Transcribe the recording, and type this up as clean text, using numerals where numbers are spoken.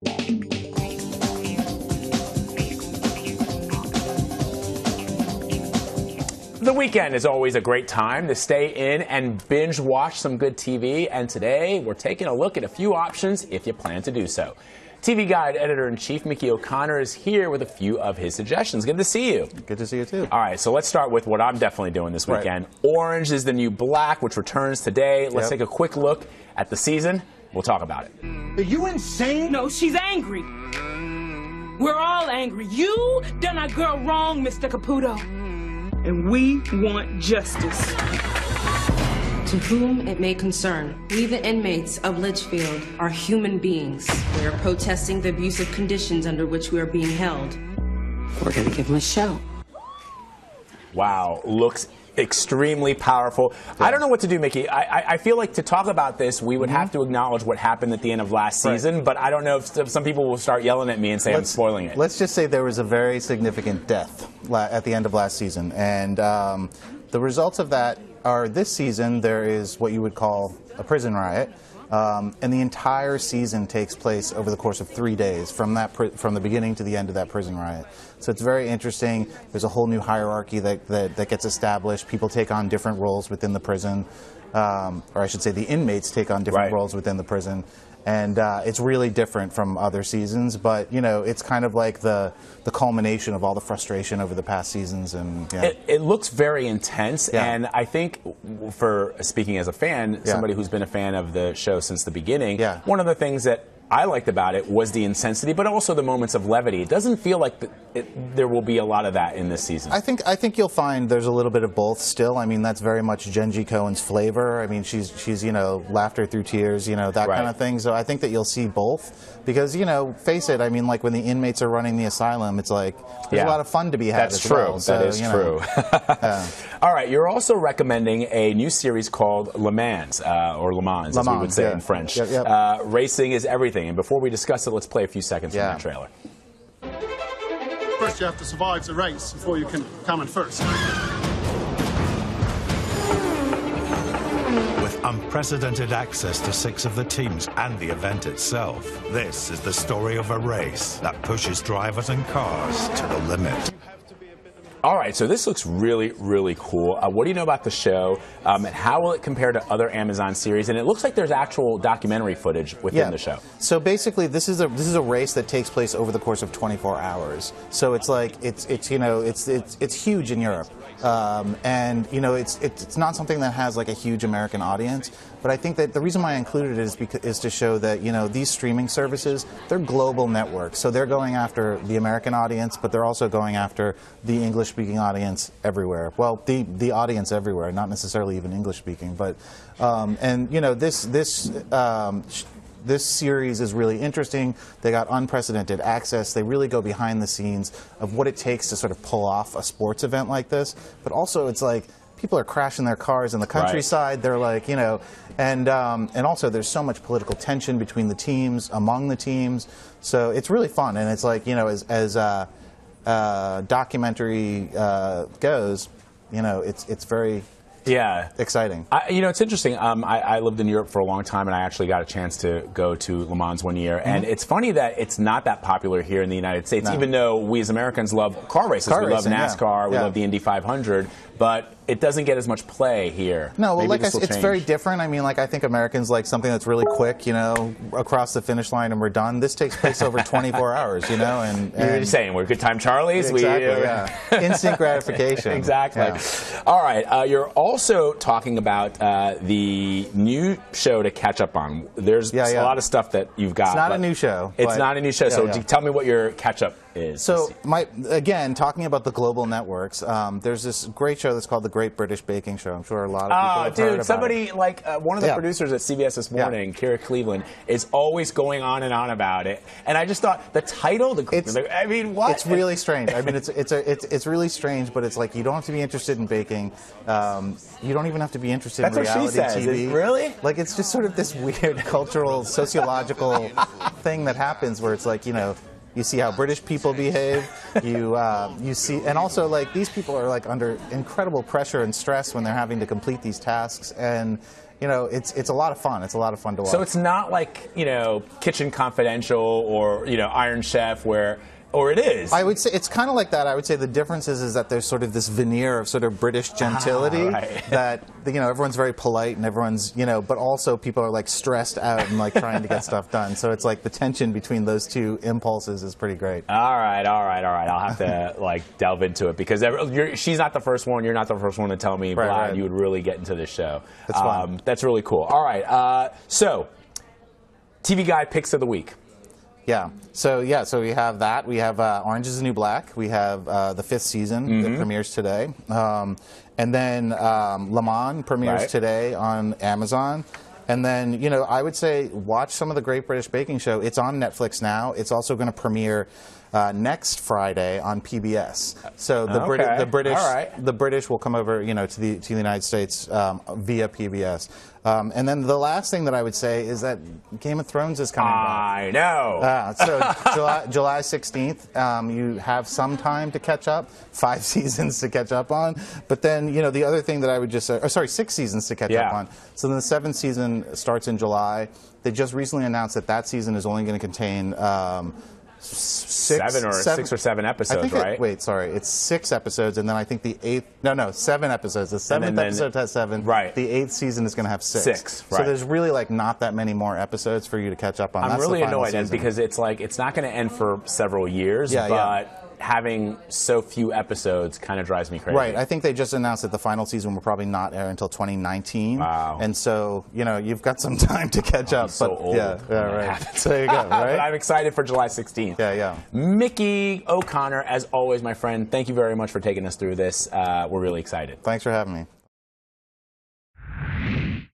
The weekend is always a great time to stay in and binge watch some good TV, and today we're taking a look at a few options if you plan to do so. TV Guide Editor-in-Chief Mickey O'Connor is here with a few of his suggestions. Good to see you. Good to see you, too. All right, so let's start with what I'm definitely doing this weekend. Right. Orange is the New Black, which returns today. Let's take a quick look at the season. We'll talk about it. Are you insane? No, she's angry. We're all angry. You done our girl wrong, Mr. Caputo. And we want justice. To whom it may concern, we the inmates of Litchfield are human beings. We are protesting the abusive conditions under which we are being held. We're going to give them a show. Wow, looks extremely powerful. Yeah. I don't know what to do, Mickey. I feel like to talk about this, we would have to acknowledge what happened at the end of last season, but I don't know if some people will start yelling at me and say I'm spoiling it. Let's just say there was a very significant death at the end of last season, and the results of that are this season there is what you would call a prison riot, and the entire season takes place over the course of 3 days from the beginning to the end of that prison riot. So it's very interesting. There's a whole new hierarchy that gets established. People take on different roles within the prison, or I should say the inmates take on different roles within the prison. And it's really different from other seasons, but you know, it's kind of like the culmination of all the frustration over the past seasons. And it looks very intense, and I think, for speaking as a fan, somebody who's been a fan of the show since the beginning, one of the things that I liked about it was the intensity, but also the moments of levity. It doesn't feel like there will be a lot of that in this season. I think you'll find there's a little bit of both still. I mean, that's very much Jenji Kohan's flavor. I mean, she's you know, laughter through tears, you know, that kind of thing. So I think that you'll see both because, you know, face it, I mean, like when the inmates are running the asylum, it's like there's a lot of fun to be had. That's true. Well. So, that is true. All right, you're also recommending a new series called Le Mans, or Le Mans, as we would say in French. Racing is everything. And before we discuss it, let's play a few seconds from that trailer. First, you have to survive the race before you can come in first. With unprecedented access to 6 of the teams and the event itself, this is the story of a race that pushes drivers and cars to the limit. All right, so this looks really, really cool. What do you know about the show, and how will it compare to other Amazon series? And it looks like there's actual documentary footage within the show. So basically, this is a race that takes place over the course of 24 hours. So it's like it's you know it's huge in Europe, and you know it's not something that has like a huge American audience. But I think that the reason why I included it is to show that, you know, these streaming services, they're global networks. So they're going after the American audience, but they're also going after the English-speaking audience everywhere. Well, the audience everywhere, not necessarily even English-speaking. But and you know, this series is really interesting. They got unprecedented access. They really go behind the scenes of what it takes to sort of pull off a sports event like this. But also, it's like people are crashing their cars in the countryside. They're like, you know, and also there's so much political tension between the teams, among the teams. So it's really fun, and it's like, you know, as documentary goes, you know, it's very exciting. You know, it's interesting. I lived in Europe for a long time, and I actually got a chance to go to Le Mans one year. And it's funny that it's not that popular here in the United States, even though we as Americans love car races. We love NASCAR, we love the Indy 500, but it doesn't get as much play here. No, well, like it's very different. I mean, like, I think Americans like something that's really quick, you know, across the finish line and we're done. This takes place over 24 hours, you know. And you're saying we're Good Time Charlies? Exactly, Instant gratification. Exactly. All right, you're also talking about the new show to catch up on. There's a lot of stuff that you've got. It's not a new show. It's not a new show, so tell me what your catch-up is. So, again, talking about the global networks, there's this great show that's called The Great British Baking Show. I'm sure a lot of people have heard about somebody it. Like one of the producers at CBS This Morning, Kira Cleveland, is always going on and on about it. And I just thought the title, I mean, what? It's really strange. I mean, it's really strange, but it's like you don't have to be interested in baking. You don't even have to be interested in reality TV. Really? Like, it's just sort of this weird cultural, sociological thing that happens where it's like, you know, you see how British people behave. You see, and also like these people are like under incredible pressure and stress when they're having to complete these tasks, and you know, it's a lot of fun. It's a lot of fun to watch. So it's not like, you know, Kitchen Confidential or, you know, Iron Chef where, or it is. I would say it's kind of like that. I would say the difference is that there's sort of this veneer of sort of British gentility right. that, you know, everyone's very polite and everyone's, you know, but also people are like stressed out and like trying to get stuff done. So it's like the tension between those two impulses is pretty great. All right. I'll have to like delve into it because she's not the first one. You're not the first one to tell me, Vlad, you would really get into this show. That's fun. That's really cool. All right. So, TV Guide picks of the week. Yeah. So we have that. We have Orange is the New Black. We have the 5th season that premieres today. And then Le Mans premieres today on Amazon. And then, you know, I would say watch some of the Great British Baking Show. It's on Netflix now. It's also going to premiere next Friday on PBS. So the British will come over, you know, to the United States via PBS. And then the last thing that I would say is that Game of Thrones is coming back. I know. So July 16th, you have some time to catch up, 5 seasons to catch up on. But then, you know, the other thing that I would just say, 6 seasons to catch up on. So then the 7th season starts in July. They just recently announced that that season is only going to contain 6 or 7 episodes, right? It's 6 episodes, and then I think the 8th, 7 episodes. The 7th episode has 7. Right. The 8th season is going to have 6. Right. So there's really like not that many more episodes for you to catch up on. I'm That's really the final annoyed season. because it's like it's not going to end for several years, but having so few episodes kind of drives me crazy. Right. I think they just announced that the final season will probably not air until 2019. Wow. And so, you know, you've got some time to catch up. So but old. right. So there you go, right? But I'm excited for July 16th. Yeah. Mickey O'Connor, as always, my friend, thank you very much for taking us through this. We're really excited. Thanks for having me.